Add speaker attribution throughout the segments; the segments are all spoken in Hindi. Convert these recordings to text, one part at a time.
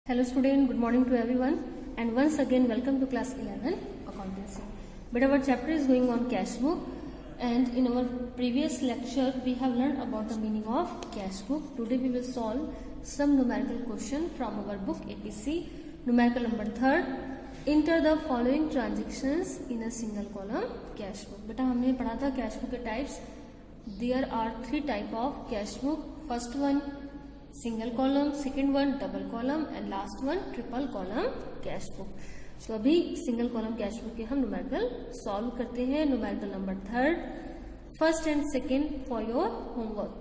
Speaker 1: Hello student, good morning to everyone and once again welcome to class 11 accountancy. But our chapter is going on cash book and in our previous lecture we have learned about the meaning of cash book. Today we will solve some numerical question from our book APC. Numerical number 3rd. Enter the following transactions in a single column cash book. बेटा हमने पढ़ा था cash book के types. There are 3 type of cash book. First one single column, second one double column and last one triple column cash book. तो अभी सिंगल कॉलम कैश बुक के हम न्यूमेरिकल सॉल्व करते हैं. Numerical number 3rd. First and second for your homework.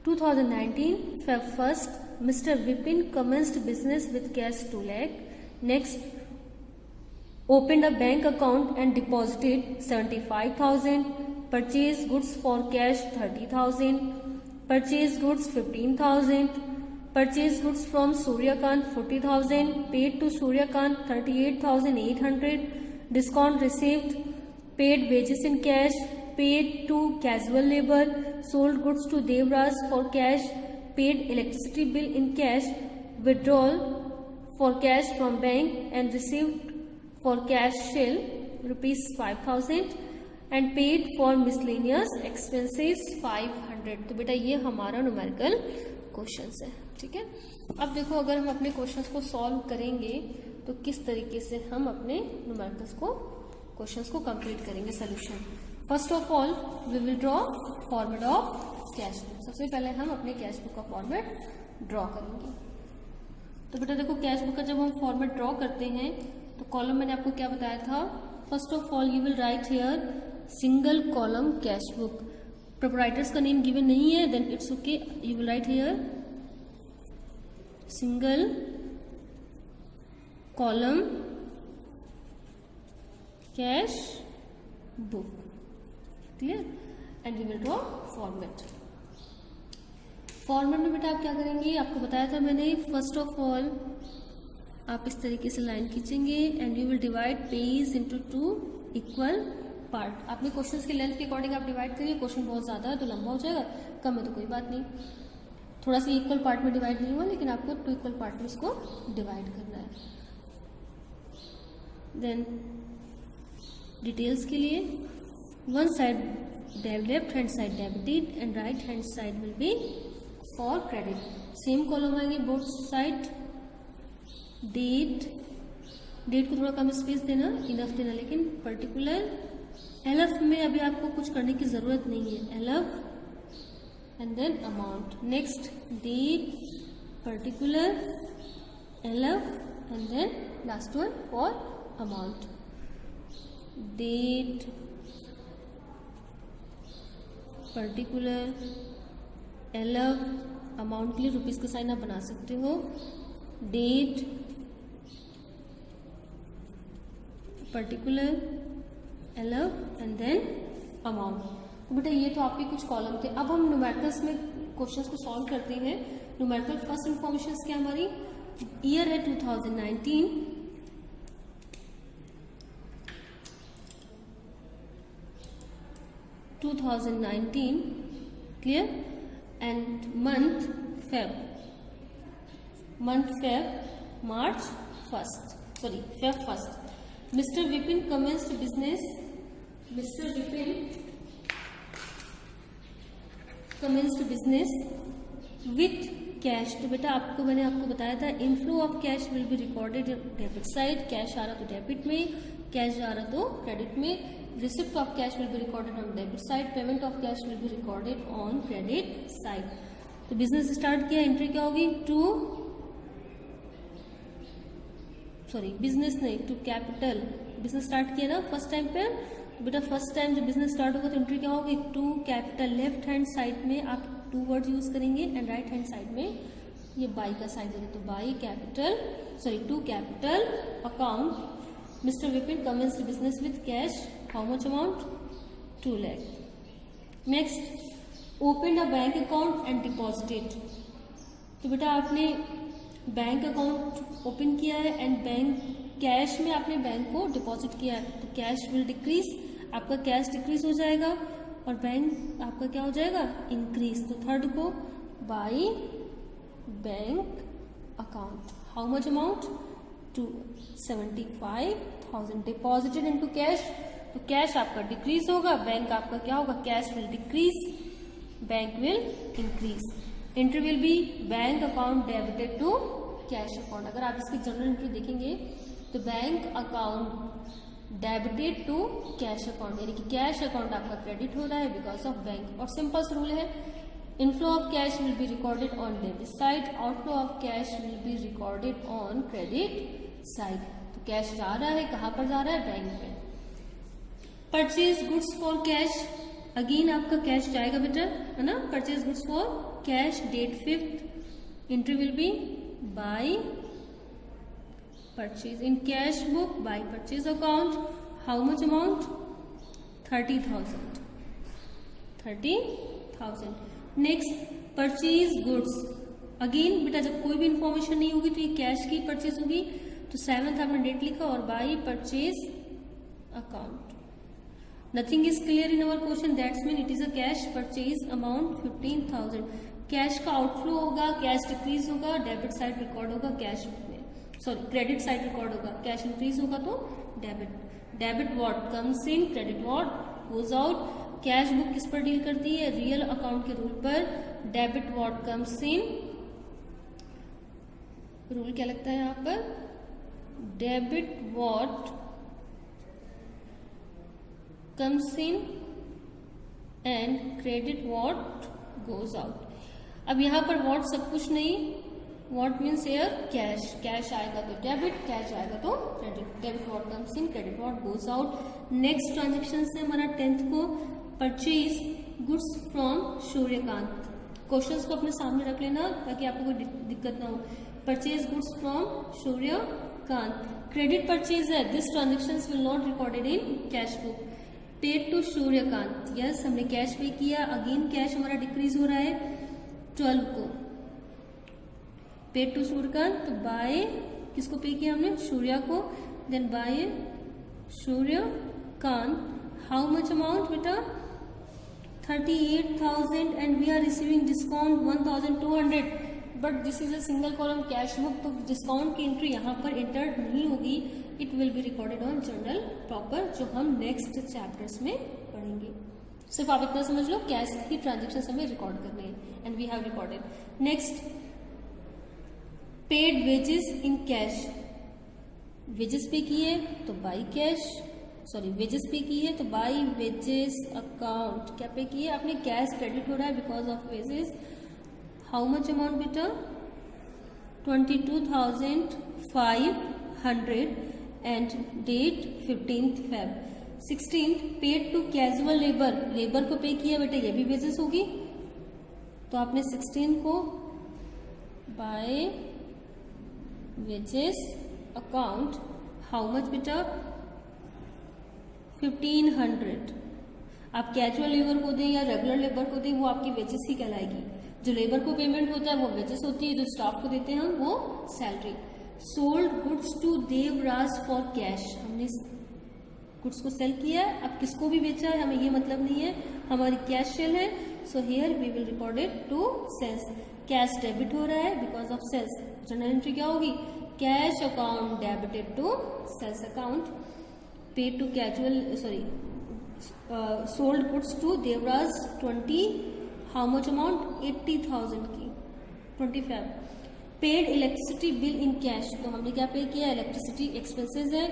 Speaker 1: 2019 Feb 1st, Mr. Vipin commenced business with cash 2 lakh. Next, opened a bank account and deposited 75,000. Purchased goods for cash 30,000. Purchased goods 15,000. Purchased goods from Suryakant 40,000. Paid to Suryakant 38,800. Discount received. Paid wages in cash. Paid to casual labor. Sold goods to Devraj for cash. Paid electricity bill in cash. Withdrawal for cash from bank and received for cash shell rupees 5,000. And paid for miscellaneous expenses 500. तो बेटा ये हमारा न्यूमेरिकल क्वेश्चंस है. ठीक है, अब देखो अगर हम अपने क्वेश्चंस को सॉल्व करेंगे तो किस तरीके से हम अपने न्यूमेरिकल्स को क्वेश्चंस को कंप्लीट करेंगे solution. First of all we will draw format of cash book. सबसे पहले हम अपने कैश बुक का फॉर्मेट ड्रॉ करेंगे. तो बेटा देखो कैश बुक का जब हम फॉर्मेट ड्रॉ करते हैं तो कॉलम मैंने आपको क्या बताया था. First of all you will write here single column cash book. Proprietors का नेम गिवन नहीं है then it's okay, you will write here single column cash book. Clear. And you will draw format. Format में बेटा आप क्या करेंगे, आपको बताया था मैंने. फर्स्ट ऑफ ऑल आप इस तरीके से लाइन खींचेंगे and you will divide page into 2 equal part. अपने क्वेश्चंस के लेंथ के अकॉर्डिंग आप डिवाइड करिए. क्वेश्चन बहुत ज्यादा है तो लंबा हो जाएगा, कम है तो कोई बात नहीं. थोड़ा सा इक्वल पार्ट में डिवाइड नहीं हुआ लेकिन आपको 2 इक्वल पार्ट में इसको डिवाइड करना है. देन डिटेल्स के लिए one side left hand side debited and right hand side will be for credit. Same column आएंगे बोथ साइड. डेट को थोड़ा कम स्पेस देना, इनफ देना, लेकिन पर्टिकुलर एलएफ में अभी आपको कुछ करने की जरूरत नहीं है. LF and then amount. Next date particular LF and then last one for amount. Date particular LF. Amount के लिए रुपीज का साइन आप बना सकते हो. Date particular LF and then amount. तो बेटा ये तो आपके कुछ कॉलम थे. अब हम न्यूमेरिकल्स में क्वेश्चंस को सॉल्व करते हैं. न्यूमेरिकल फर्स्ट इंफॉर्मेशन क्या हमारी ईयर है 2019. Clear. And month Feb. March 1st, sorry Feb 1st. Mr. Vipin commenced business. Mr. Vipin commenced business with cash. तो बेटा मैंने आपको बताया था inflow of cash will be recorded debit side. Cash आ रहा तो डेबिट में, कैश जा रहा तो क्रेडिट में. Receipt of cash will be recorded on debit side. Payment of cash will be recorded on credit side. तो बिजनेस स्टार्ट किया. एंट्री क्या होगी बिजनेस नहीं टू कैपिटल. बिजनेस स्टार्ट किया ना फर्स्ट टाइम पे. बेटा फर्स्ट टाइम जब बिजनेस स्टार्ट होगा तो एंट्री क्या होगी to capital. Left hand side में आप 2 वर्ड यूज करेंगे एंड राइट हैंड साइड में ये बाई का साइन देंगे. तो by capital to capital account. Mister Vipin commenced business with cash. How much amount 2 lakh. Next open a bank account and deposited. तो बेटा आपने बैंक अकाउंट ओपन किया है एंड बैंक कैश में आपने बैंक को डिपॉजिट किया है. तो कैश विल डिक्रीज. आपका कैश डिक्रीज हो जाएगा और बैंक आपका क्या हो जाएगा इंक्रीज. तो थर्ड को by bank account. How much amount? To 75,000 deposited into cash. तो कैश आपका डिक्रीज होगा, बैंक आपका क्या होगा? Cash will decrease, bank will increase. Entry will be bank account debited to cash account. अगर आप इसकी जनरल एंट्री देखेंगे तो bank account debited to cash account, यानी कि कैश अकाउंट आपका क्रेडिट हो रहा है बिकॉज ऑफ बैंक. और सिंपल सा रूल है, inflow of cash will be recorded on debit side, outflow of cash will be recorded on credit side. तो कैश जा रहा है, कहाँ पर जा रहा है? बैंक में. Purchase goods for cash, again आपका कैश जाएगा बेटा, है ना. Purchase goods for cash, date 5th. Entry will be by purchase in cash book by purchase account. How much amount? 30,000. 30,000. Next purchase goods, again बेटा जब कोई भी इंफॉर्मेशन नहीं होगी तो ये कैश की परचेज होगी. तो 7th आपने डेट लिखा और bye purchase account. Nothing is clear in our question, that's mean it is a cash purchase amount 15,000. Cash का आउटफ्लो होगा, कैश डिक्रीज होगा, डेबिट साइड रिकॉर्ड होगा, कैश में सॉरी क्रेडिट साइड रिकॉर्ड होगा. कैश इंक्रीज होगा तो debit. Debit what comes in, credit what goes out. Cash book किस पर डील करती है? रियल अकाउंट के रूल पर. Debit what comes in, rule क्या लगता है यहाँ पर? Debit what comes in and credit what goes out. अब यहाँ पर what सब कुछ नहीं, what means here cash. Cash आएगा तो डेबिट, कैश आएगा तो credit. Debit what comes in, credit what goes out. Next transaction से हमारा 10th को purchase goods from Suryakant. Questions को अपने सामने रख लेना ताकि आपको कोई दिक्कत ना हो. Purchase goods from Suryakant, credit purchase है. This transaction will not recorded in cash book. Paid to Suryakant, yes हमने कैश पे किया. अगेन कैश हमारा डिक्रीज हो रहा है 12 को. पेड टू सूर्यकांत, तो बाय किसको पे किया हमने? सूर्या को. Then by Suryakant. How much amount बेटा? 38,000 and we are receiving discount 1,200. But this is a single column cash book, तो डिस्काउंट की एंट्री यहाँ पर एंटर्ड नहीं होगी. It will be recorded on journal proper, जो हम नेक्स्ट चैप्टर्स में पढ़ेंगे. सिर्फ आप इतना समझ लो, कैश की ट्रांजेक्शन हमें रिकॉर्ड करने हैं and we have recorded. Next paid wages in cash. Wages pay किए तो by cash, sorry wages pay किए तो बाई वेजेस अकाउंट. क्या पे किए आपने? कैश क्रेडिट हो रहा है because of wages. How much amount बेटा? 22,500 and date 15th Feb. 16th paid to casual labour, labour को पे किया बेटा, ये भी वेजेस होगी. तो आपने 16 को by wages account. How much बेटा? 1,500. आप कैजुअल लेबर को दें या रेगुलर लेबर को दें, वो आपकी वेजेस ही कहलाएगी. जो लेबर को पेमेंट होता है वो वेजेस होती है, जो स्टाफ को देते हैं हम वो salary. Sold goods to Devraj for cash, हमने गुड्स को सेल किया. अब किसको भी बेचा है हमें ये मतलब नहीं है, हमारी कैश सेल है. So here we will record it to sales. Cash debit हो रहा है because of sales. Journal entry क्या होगी? Cash account debited to sales account. Paid to casual sorry sold goods to Devraj 20. How much amount? 80,000 की. 25. Paid electricity bill in cash, तो हमने क्या पे किया? इलेक्ट्रिसिटी एक्सपेंसेस है.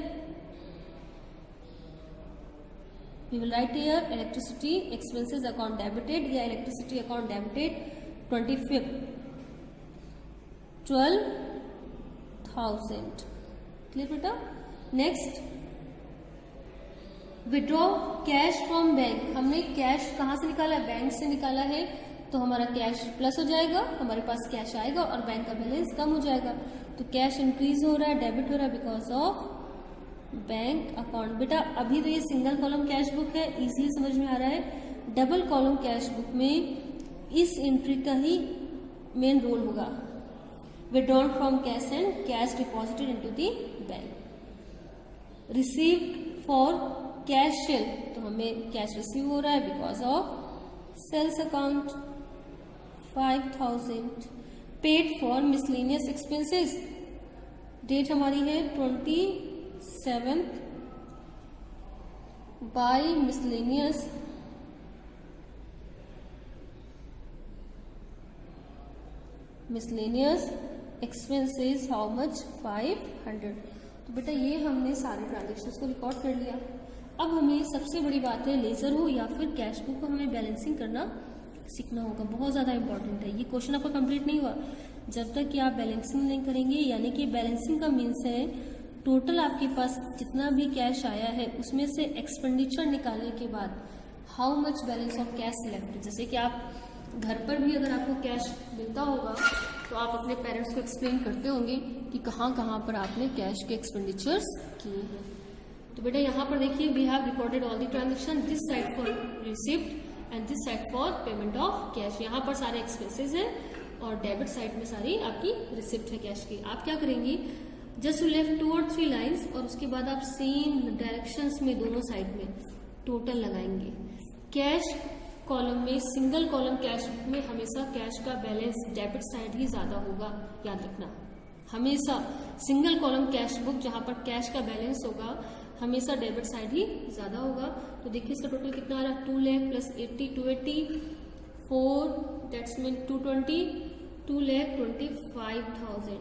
Speaker 1: We will write here electricity expenses account debited या इलेक्ट्रिसिटी अकाउंट डेबिटेड 25. 12,000. क्लियर बेटा? Next withdraw cash from bank. हमने कैश कहाँ से निकाला है? बैंक से निकाला है. तो हमारा कैश प्लस हो जाएगा, हमारे पास कैश आएगा और बैंक का बैलेंस कम हो जाएगा. तो कैश इंक्रीज हो रहा है, डेबिट हो रहा है बिकॉज ऑफ बैंक अकाउंट. बेटा अभी तो ये सिंगल कॉलम कैश बुक है, इजीली समझ में आ रहा है. डबल कॉलम कैश बुक में इस एंट्री का ही मेन रोल होगा. Withdrawn from cash and cash deposited into the bank. Received for cash sale, तो हमें कैश रिसीव हो रहा है because of sales account. 5,000. Paid for miscellaneous expenses, date हमारी है 27 by miscellaneous expenses how much 500। तो बेटा ये हमने सारे ट्रांजेक्शन्स को रिकॉर्ड कर लिया। अब हमें सबसे बड़ी बात है लेजर हो या फिर कैश बुक को हमें बैलेंसिंग करना सीखना होगा, बहुत ज़्यादा इंपॉर्टेंट है। ये क्वेश्चन आपका कंप्लीट नहीं हुआ जब तक कि आप बैलेंसिंग नहीं करेंगे, यानी कि बैलेंसिंग का मीन्स है टोटल आपके पास जितना भी कैश आया है उसमें से एक्सपेंडिचर निकालने के बाद how much balance of cash left. जैसे कि आप घर पर भी अगर आपको कैश मिलता होगा तो आप अपने पेरेंट्स को एक्सप्लेन करते होंगे कि कहाँ कहाँ पर आपने कैश के एक्सपेंडिचर्स किए हैं। तो बेटा यहाँ पर देखिए we have recorded all the transaction, this side for receipt and this side for payment of cash. यहाँ पर सारे एक्सपेंसेस हैं और डेबिट साइड में सारी आपकी रिसिप्ट है कैश की। आप क्या करेंगे, जस्ट लेफ्ट 2 और 3 लाइन्स और उसके बाद आप सेम डायरेक्शंस में दोनों साइड में टोटल लगाएंगे। कैश कॉलम में सिंगल कॉलम कैश बुक में हमेशा कैश का बैलेंस डेबिट साइड ही ज्यादा होगा, याद रखना। हमेशा सिंगल कॉलम कैश बुक जहां पर कैश का बैलेंस होगा हमेशा डेबिट साइड ही ज्यादा होगा। तो देखिए इसका टोटल कितना आ रहा है, 2 लाख प्लस 80 280 4 दैट्स मीन 220 2,25,000।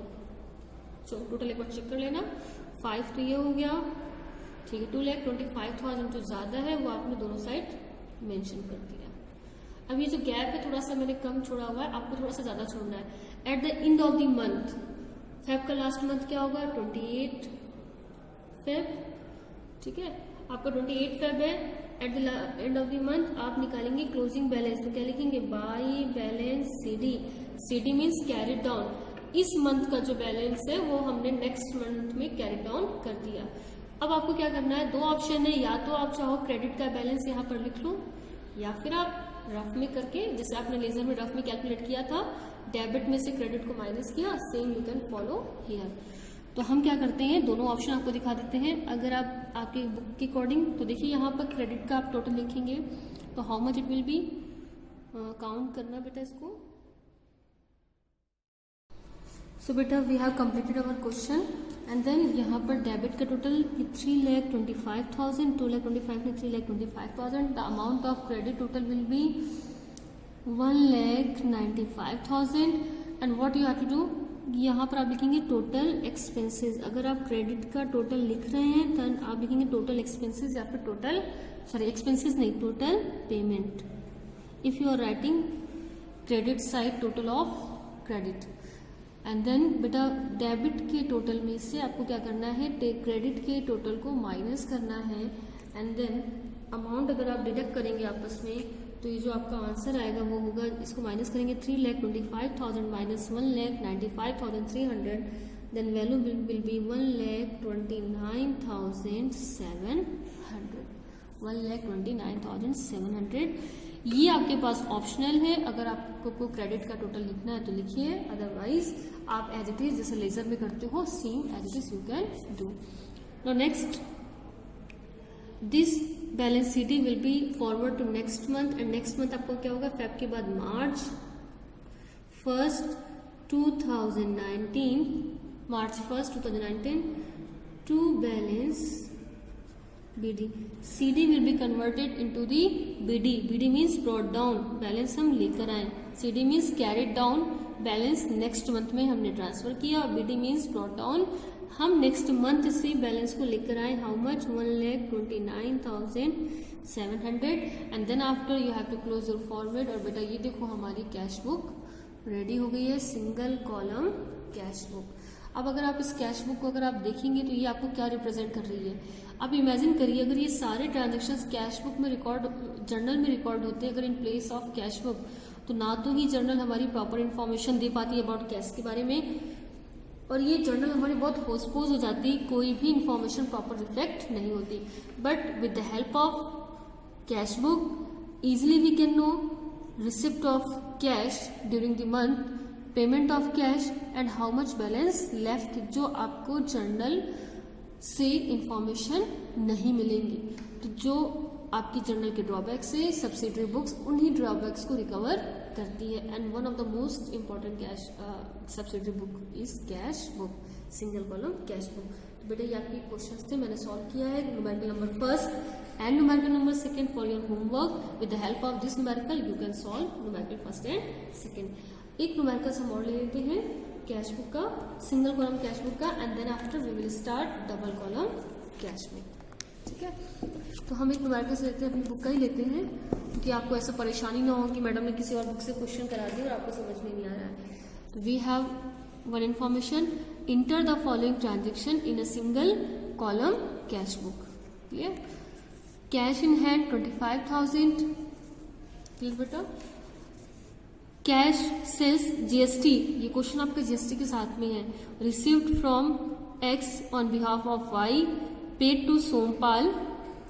Speaker 1: तो टोटल एक बार चेक कर लेना, 5 तो ये हो गया, ठीक है। 2,25,000 जो ज्यादा है वो आपने दोनों साइड मेंशन कर दिया। अब ये जो गैप है थोड़ा सा मैंने कम छोड़ा हुआ है, आपको थोड़ा सा ज्यादा छोड़ना है। Eight the end of the month, Feb का लास्ट मंथ क्या होगा, 28 फेब, ठीक है। आपका 28 फेब है। Eight the end of the month आप निकालेंगे क्लोजिंग बैलेंस, तो क्या लिखेंगे, by balance CD. CD means carry down. इस मंथ का जो बैलेंस है वो हमने नेक्स्ट मंथ में कैरी डाउन कर दिया। अब आपको क्या करना है, 2 ऑप्शन है, या तो आप चाहो क्रेडिट का बैलेंस यहाँ पर लिख लो या फिर आप रफ में करके, जैसे आपने लेजर में रफ में कैलकुलेट किया था, डेबिट में से क्रेडिट को माइनस किया, same you can follow here. तो हम क्या करते हैं, दोनों ऑप्शन आपको दिखा देते हैं। अगर आप आपके बुक के अकॉर्डिंग, तो देखिए यहाँ पर क्रेडिट का आप टोटल लिखेंगे तो how much it will be, count करना बेटा इसको। सो बेटा we have completed our question and then यहाँ पर डेबिट का टोटल 3,25,000, 2,25,000 ने 3,25,000। The amount of credit total will be 1,95,000 and what you have to do, यहाँ पर आप लिखेंगे टोटल एक्सपेंसेस। अगर आप क्रेडिट का टोटल लिख रहे हैं तो आप लिखेंगे टोटल एक्सपेंसेस या फिर टोटल, सॉरी एक्सपेंसेस नहीं, total payment. If you are writing credit side total of credit and then बेटा डेबिट के टोटल में से आपको क्या करना है, क्रेडिट के टोटल को माइनस करना है एंड देन अमाउंट अगर आप डिडक्ट करेंगे आपस में तो ये जो आपका आंसर आएगा वो होगा, इसको माइनस करेंगे 3,25,000 minus 1,95,300, then value will be 1,29,700, 1,29,700। ये आपके पास ऑप्शनल है, अगर आपको क्रेडिट का टोटल लिखना है तो लिखिए, अदरवाइज आप एज इट इज जैसे लेजर में करते हो same as it is you can do. Now next, this balance CD will be forward to next month and next month आपको क्या होगा, फेब के बाद March 1st 2019, March 1st 2019 to balance BD. CD will be converted into the BD. BD means brought down. Balance हम लेकर आए. CD means carried down. Balance next month में हमने ट्रांसफर किया. BD means brought down. हम नेक्स्ट मंथ से बैलेंस को लेकर आए. How much, 1,29,700 and then after you have to close your format. और बेटा ये देखो हमारी कैश बुक रेडी हो गई है, सिंगल कॉलम कैश बुक। अब अगर आप इस कैश बुक को अगर आप देखेंगे तो ये आपको क्या रिप्रेजेंट कर रही है, आप इमेजिन करिए अगर ये सारे ट्रांजैक्शंस कैश बुक में रिकॉर्ड, जर्नल में रिकॉर्ड होते हैं अगर in place of cash book, तो ना तो ही जर्नल हमारी प्रॉपर इन्फॉर्मेशन दे पाती है अबाउट कैश के बारे में, और ये जर्नल हमारी बहुत होस्पोज हो जाती, कोई भी इंफॉर्मेशन प्रॉपर रिफ्लेक्ट नहीं होती। But with the help of cash book easily we can know receipt of cash during the month, payment of cash and how much balance left, जो आपको जर्नल से इंफॉर्मेशन नहीं मिलेंगी। तो जो आपकी जर्नल के ड्रॉबैक्स है, सब्सिडरी बुक्स उन्हीं ड्रॉबैक्स को रिकवर करती है। And one of the most important cash subsidiary book is cash book, single column cash book. तो बेटा ये आपके क्वेश्चंस थे, मैंने सॉल्व किया है numerical number first and numerical number second for your homework. With the help of this numerical you can solve numerical first and second. एक न्यूमेरिकल हम और ले लेते हैं कैश बुक का, सिंगल कॉलम कैश बुक का, and then after we will start double column cash book. ठीक है, तो हम एक न्यूमेरिकल से लेते हैं, अपनी बुक का ही लेते हैं, क्योंकि आपको ऐसा परेशानी ना हो कि मैडम ने किसी और बुक से क्वेश्चन करा दिया और आपको समझ में नहीं आ रहा है। तो we have one information, enter the following transaction in a single column cash book. Clear? Cash in hand 25,000। Clear बेटा? कैश सेल्स जीएसटी, ये क्वेश्चन आपके जीएसटी के साथ में है। Received from X on behalf of Y, paid to Sompal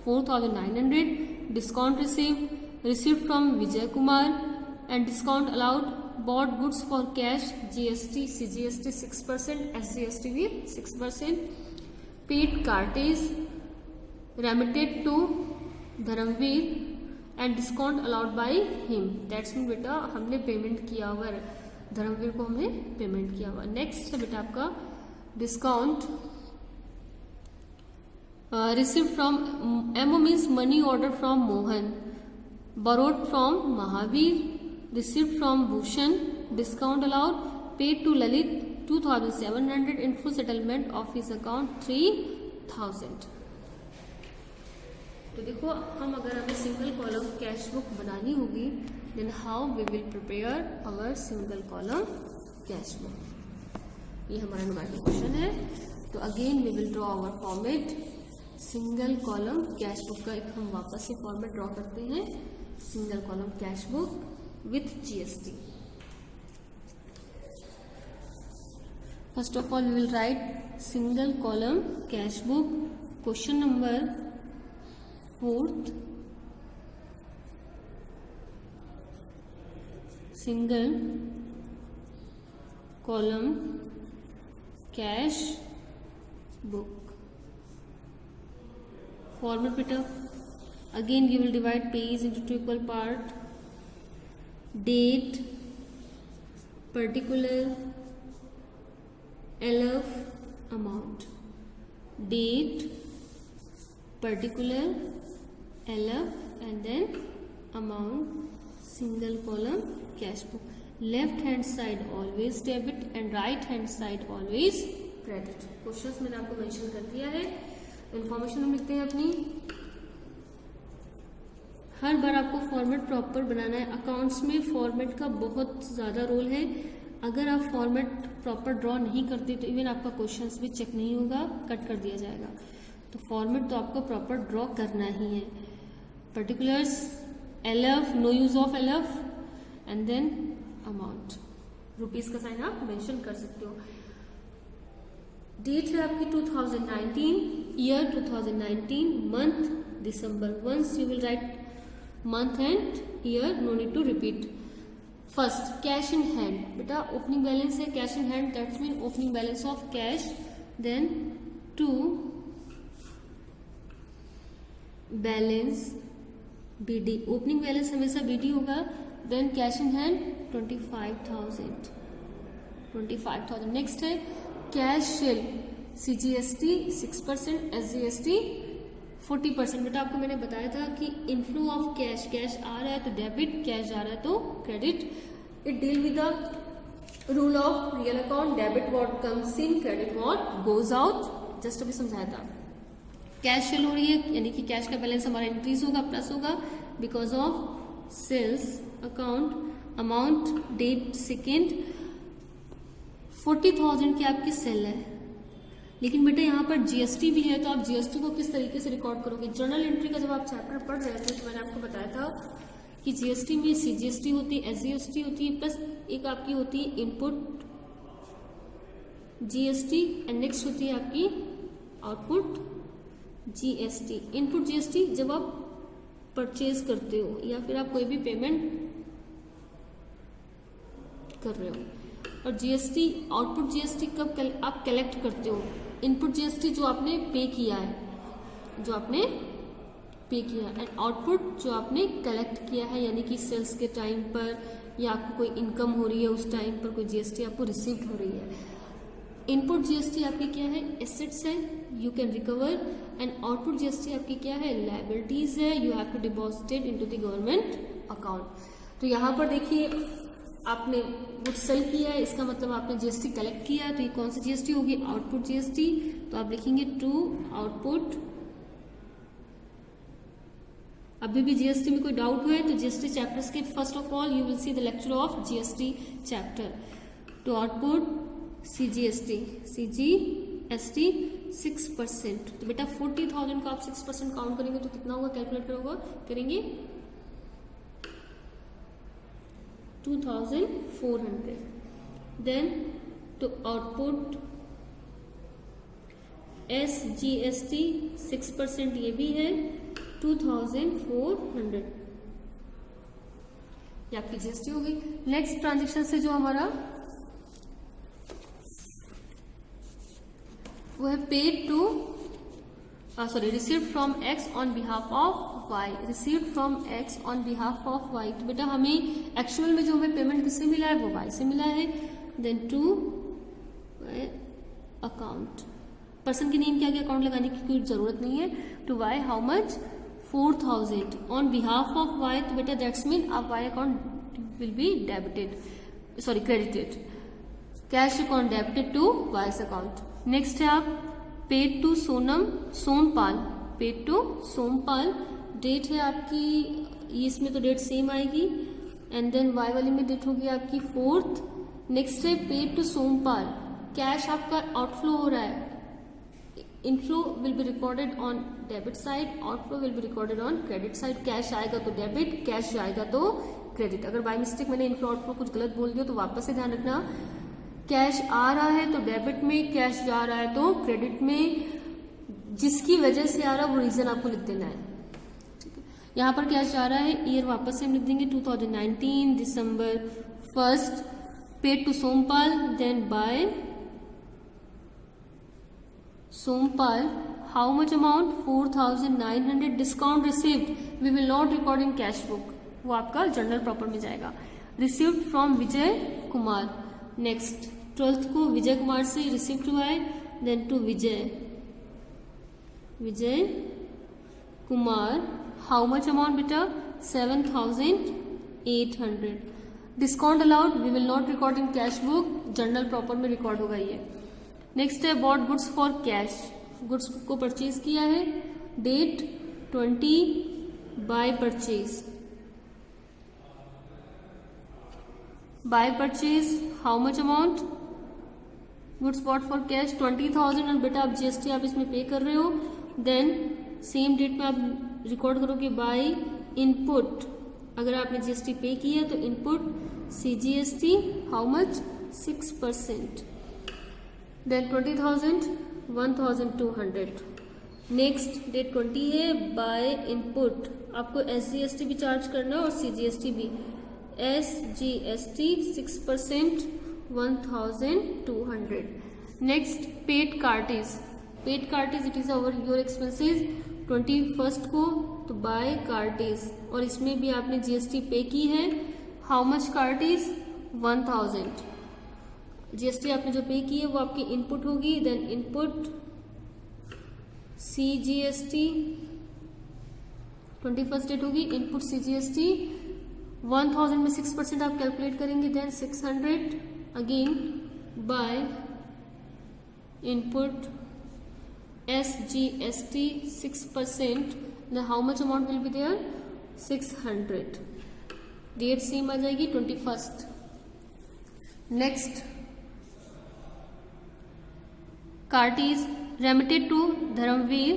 Speaker 1: 4,900, discount received from Vijay Kumar, and discount allowed, bought goods for cash, GST, CGST 6%, SGST भी 6%, paid cartage, remitted to Dharmveer and discount allowed by him। That's mean बेटा हमने पेमेंट किया हुआ है, धर्मवीर को हमने पेमेंट किया हुआ। नेक्स्ट है बेटा आपका discount received from MO means money order from Mohan, borrowed from Mahavir, received from Bhushan, discount allowed, paid to Lalit 2,700 in full settlement of his account 3,000। तो देखो हम अगर हमें सिंगल कॉलम कैश बुक बनानी होगी then how we will prepare our single column cash book. ये हमारा न्यूमेरिकल क्वेश्चन है। तो again we will draw our format, single column cash book का एक हम वापस से फॉर्मेट ड्रॉ करते हैं, single column cash book with GST. First of all we will write single column cash book, question number 4th, single column cash book. Format beta, again you will divide page into two equal part, date, particular, LF, amount, date, particular, LF and then amount, single column cash book। Left hand side always debit and right hand side always credit। Questions मैंने आपको मेंशन कर दिया है, इन्फॉर्मेशन हम लिखते हैं अपनी। हर बार आपको फॉर्मेट प्रॉपर बनाना है। अकाउंट्स में फॉर्मेट का बहुत ज़्यादा रोल है। अगर आप फॉर्मेट प्रॉपर ड्रॉ नहीं करते तो इवन आपका क्वेश्चंस भी चेक नहीं होगा, कट कर दिया जाएगा। तो फॉर्मेट तो आपको प्रॉपर ड्रॉ करना ही है। Particulars, LF, no use of LF, and then amount, rupees का साइन आप मेंशन कर सकते हो। डेट है आपकी 2019, year 2019, month December. Once you will write month and year, no need to repeat. First cash in hand, बेटा ओपनिंग बैलेंस है cash in hand, that's mean opening balance of cash. Then to balance BD, opening balance हमेशा बीडी होगा। Then cash in hand 25,000, 25,000। Next है कैश शेल, सीजीएसटी 6%, एसजीएसटी 40%। बेटा आपको मैंने बताया था कि इनफ्लो ऑफ कैश, कैश आ रहा है तो डेबिट, कैश जा रहा है तो credit. It deal with the rule of real account, debit what comes in, credit what goes out. Just अभी समझाया था। कैश शेल हो रही है यानी कि कैश का बैलेंस हमारा इंक्रीज होगा, प्लस होगा, because of sales account. Amount date second, 40,000 की आपकी सेल है, लेकिन बेटा यहाँ पर जीएसटी भी है, तो आप जीएसटी को किस तरीके से रिकॉर्ड करोगे। जर्नल एंट्री का जब आप चैप्टर पढ़ रहे थे तो मैंने आपको बताया था कि जीएसटी में सीजीएसटी होती है, एसजीएसटी होती है, प्लस एक आपकी होती है इनपुट जीएसटी, एंड नेक्स्ट होती है आपकी आउटपुट जीएसटी। इनपुट जीएसटी जब आप परचेज करते हो या फिर आप कोई भी पेमेंट कर रहे हो, और जीएसटी, आउटपुट जीएसटी कब आप कलेक्ट करते हो। इनपुट जीएसटी जो आपने पे किया है, जो आपने पे किया, एंड आउटपुट जो आपने कलेक्ट किया है, यानी कि सेल्स के टाइम पर या आपको कोई इनकम हो रही है उस टाइम पर, कोई जीएसटी आपको रिसीव हो रही है। इनपुट जीएसटी आपकी क्या है, एसेट्स है, you can recover, and output GST आपकी क्या है, लायबिलिटीज है, you have to deposited into the government account. तो यहाँ पर देखिए आपने गुड्स सेल किया है, इसका मतलब आपने जीएसटी कलेक्ट किया है, तो ये कौन सी जीएसटी होगी, आउटपुट जीएसटी। तो आप लिखेंगे टू आउटपुट। अभी भी जीएसटी में कोई डाउट हुआ है तो जीएसटी चैप्टर्स के first of all you will see the lecture of GST chapter. To output CGST 6%। तो बेटा 40,000 का आप 6% काउंट करेंगे तो कितना होगा, कैलकुलेट करेंगे 2,400। देन टू आउटपुट एसजीएसटी 6%, ये भी है 2,400, ये आपकी जीएसटी हो गई। नेक्स्ट ट्रांजेक्शन से जो हमारा वो है paid to received from X on behalf of Y, received from X on behalf of Y. तो बेटा हमें एक्चुअल में जो हमें पेमेंट किससे मिला है, वो वाई से मिला है। देन टू अकाउंट, पर्सन के नेम के आगे अकाउंट लगाने की कोई जरूरत नहीं है। To Y how much, 4,000 on behalf of Y. तो बेटा दैट्स मीन आप Y account will be credited, cash account debited to Y's account. Next है आप paid to Sompal, paid to Sompal, date है आपकी, इसमें तो डेट सेम आएगी, एंड देन वाई वाली में डेट होगी आपकी 4th। नेक्स्ट है पेड टू सोमपाल, कैश आपका आउटफ्लो हो रहा है, inflow will be recorded on debit side, outflow will be recorded on credit side. Cash आएगा तो डेबिट, कैश जाएगा तो क्रेडिट। अगर बाय मिस्टेक मैंने इनफ्लो आउटफ्लो कुछ गलत बोल दिया तो वापस से ध्यान रखना, कैश आ रहा है तो डेबिट में, कैश जा रहा है तो क्रेडिट में, जिसकी वजह से आ रहा है वो रीजन आपको लिख देना है। ठीक है, यहाँ पर कैश जा रहा है, ईयर वापस से हम लिख देंगे 2019 December 1st, paid to Sompal, then by Sompal how much amount, 4,900, discount received we will not record in cash book, वो आपका जर्नल प्रॉपर में जाएगा। Received from Vijay Kumar, next 12th को विजय कुमार से रिसीव्ड हुआ है, then to Vijay Kumar how much amount बेटा, 7,800, discount allowed we will not record in cash book, journal proper में रिकॉर्ड होगा ये। नेक्स्ट है bot goods for cash, goods को परचेज किया है, date 20 by purchase, by purchase how much amount, goods bought for cash 20,000, और बेटा आप जीएसटी आप इसमें पे कर रहे हो। देन सेम डेट में आप रिकॉर्ड करोगे बाय इनपुट, अगर आपने जीएसटी पे किया तो input CGST how much, 6%, then 20,000 1,200। Next date 20 है, बाय इनपुट आपको एसजीएसटी भी चार्ज करना है और सीजीएसटी भी, SGST 6%, 1,200। Next paid cartage, paid cartage it is over your expenses 21st को, तो बाय कार्टेज, और इसमें भी आपने जीएसटी पे की है, हाउ मच कार्टेज, 1,000, जीएसटी आपने जो पे की है वो आपकी इनपुट होगी, then input CGST 21st date होगी, इनपुट सीजीएसटी 1,000 में 6% आप कैलकुलेट करेंगे, then 600 again by input SGST 6%, then how much amount will be there, 600, date same आ जाएगी 21st। Next cartage remitted to Dharamveer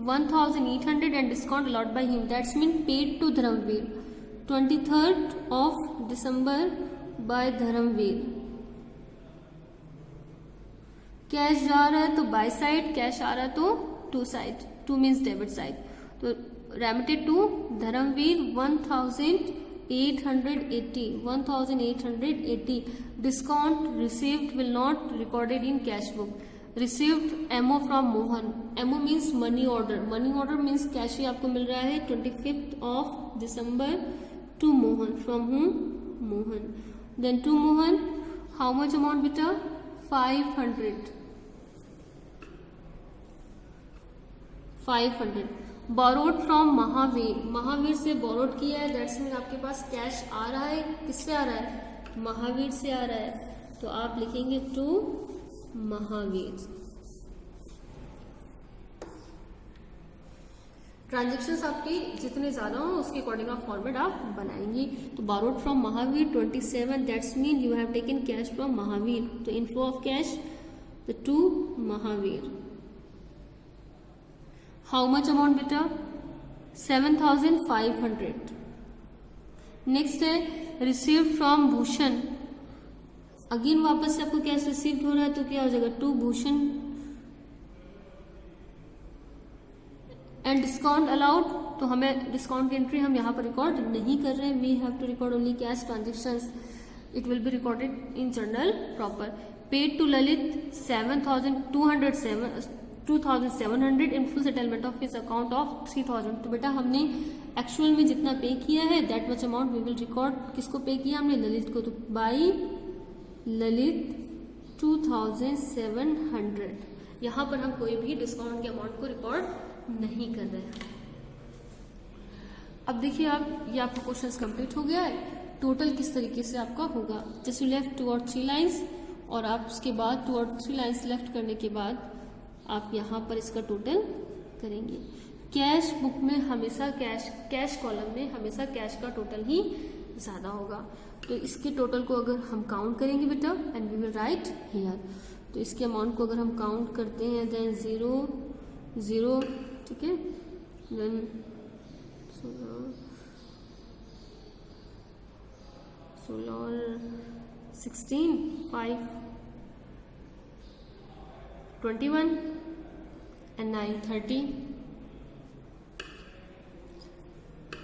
Speaker 1: 1,800 and discount allowed by him, that's mean paid to Dharamveer 23rd of December by Dharamveer। Cash जा रहा है तो बाय साइड, कैश आ रहा है तो to side, to means debit side, तो remitted to Dharamveer 1,880, discount received will not recorded in cash book। Received MO from Mohan, MO means money order, money order means cash ही आपको मिल रहा है 25th of December to Mohan, from whom, Mohan. Then to Mohan, how much amount beta? 500. 500. Borrowed from Mahavir. Mahavir से borrowed किया है, दैट्स मीन आपके पास कैश आ रहा है. किससे आ रहा है? महावीर से आ रहा है. तो आप लिखेंगे टू महावीर. ट्रांजेक्शन्स आपकी जितने ज्यादा हो उसके अकॉर्डिंग आप फॉर्मेट आप बनाएंगे. तो borrowed from Mahavir 27, that's mean you have taken cash from Mahavir. तो inflow of cash to Mahavir. How much amount बेटा? 7500. नेक्स्ट है रिसीव्ड फ्रॉम भूषण. अगेन वापस से आपको कैश रिसीव्ड हो रहा है तो क्या हो जाएगा? To Bhushan. And discount allowed, तो हमें डिस्काउंट की एंट्री हम यहाँ पर रिकॉर्ड नहीं कर रहे हैं. We have to record only cash transactions. It will be recorded in journal proper. Paid to Lalit 2700 in full settlement of his account of 3000. तो बेटा हमने एक्चुअल में जितना पे किया है that much amount we will record. किसको पे किया हमने? ललित को. तो बाई ललित 2700. यहाँ पर हम कोई भी डिस्काउंट के अमाउंट को रिकॉर्ड नहीं कर रहे हैं. अब देखिए आप, ये आपका क्वेश्चन कंप्लीट हो गया है. टोटल किस तरीके से आपका होगा? जस्ट यू लेफ्ट 2 और 3 लाइन्स और आप उसके बाद 2 और 3 लाइन्स लेफ्ट करने के बाद आप यहाँ पर इसका टोटल करेंगे. कैश बुक में हमेशा कैश कॉलम में हमेशा कैश का टोटल ही ज्यादा होगा. तो इसके टोटल को अगर हम काउंट करेंगे बेटा, and we will write here. तो इसके अमाउंट को अगर हम काउंट करते हैं देन 0 0, ठीक है, देन 16 और 16 5 21 and 9 30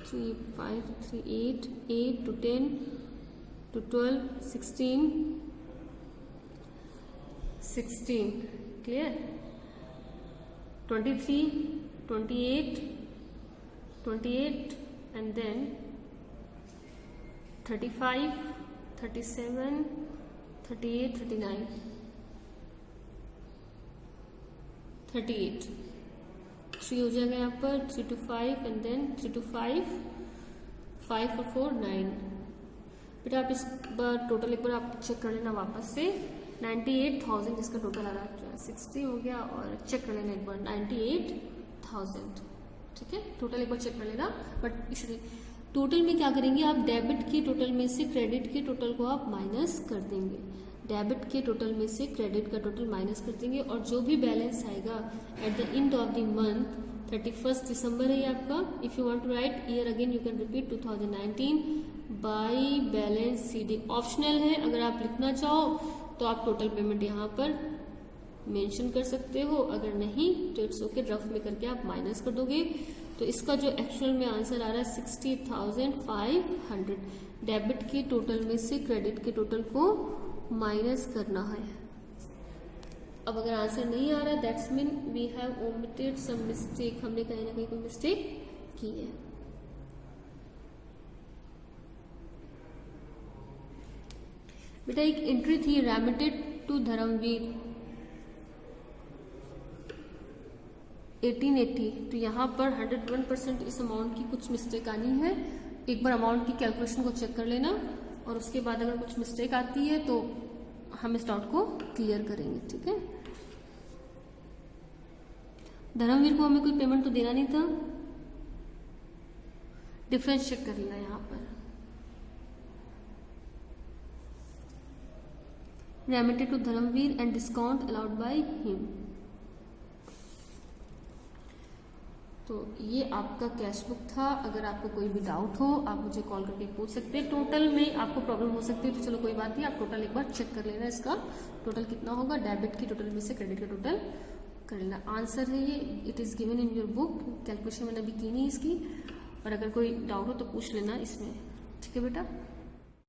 Speaker 1: 3 5 3 8 8 to 10 to 12 16 16. Clear? 23 28 28 and then 35 37 38 39 38. 3 हो जाएगा यहाँ पर. 3 to 5 and then 3 to 5 5 और 4 9. बेटा आप इस बार टोटल एक बार आप चेक कर लेना वापस से. 98,000 इसका टोटल आ रहा है. 60 हो गया और चेक कर लेना एक बार 98,000. ठीक है, टोटल एक बार चेक कर लेना. बट इसलिए टोटल में क्या करेंगे आप? डेबिट के टोटल में से क्रेडिट के टोटल को आप माइनस कर देंगे. डेबिट के टोटल में से क्रेडिट का टोटल माइनस कर देंगे और जो भी बैलेंस आएगा at the end of the month 31 December है ये आपका. If you want to write year again you can repeat 2019 by balance CD. Optional है, अगर आप लिखना चाहो तो आप टोटल पेमेंट यहाँ पर मेंशन कर सकते हो. अगर नहीं तो इट्स ओके, रफ में करके आप माइनस कर दोगे. तो इसका जो एक्चुअल में आंसर आ रहा है 60,500. डेबिट के टोटल में से क्रेडिट के टोटल को माइनस करना है. अब अगर आंसर नहीं आ रहा that's mean we have omitted some mistake. हमने कहीं ना कहीं कोई मिस्टेक की है. बेटा एक एंट्री थी रेमिटेड टू धर्मवीर 1880. तो यहाँ पर 101% इस अमाउंट की कुछ मिस्टेक आनी है. एक बार अमाउंट की कैलकुलेशन को चेक कर लेना और उसके बाद अगर कुछ मिस्टेक आती है तो हम इस डाउट को क्लियर करेंगे. ठीक है, धर्मवीर को हमें कोई पेमेंट तो देना नहीं था. डिफरेंस चेक कर लेना यहाँ पर. Remitted to Dharmveer and discount allowed by him. तो ये आपका कैश बुक था. अगर आपको कोई भी डाउट हो आप मुझे कॉल करके पूछ सकते हैं. टोटल में आपको प्रॉब्लम हो सकती है तो चलो कोई बात नहीं, आप टोटल एक बार चेक कर लेना. इसका टोटल कितना होगा? डेबिट के टोटल में से क्रेडिट का टोटल कर लेना. आंसर है ये, it is given in your book. Calculation मैंने अभी की नहीं इसकी, और अगर कोई डाउट हो तो पूछ लेना इसमें. ठीक है बेटा.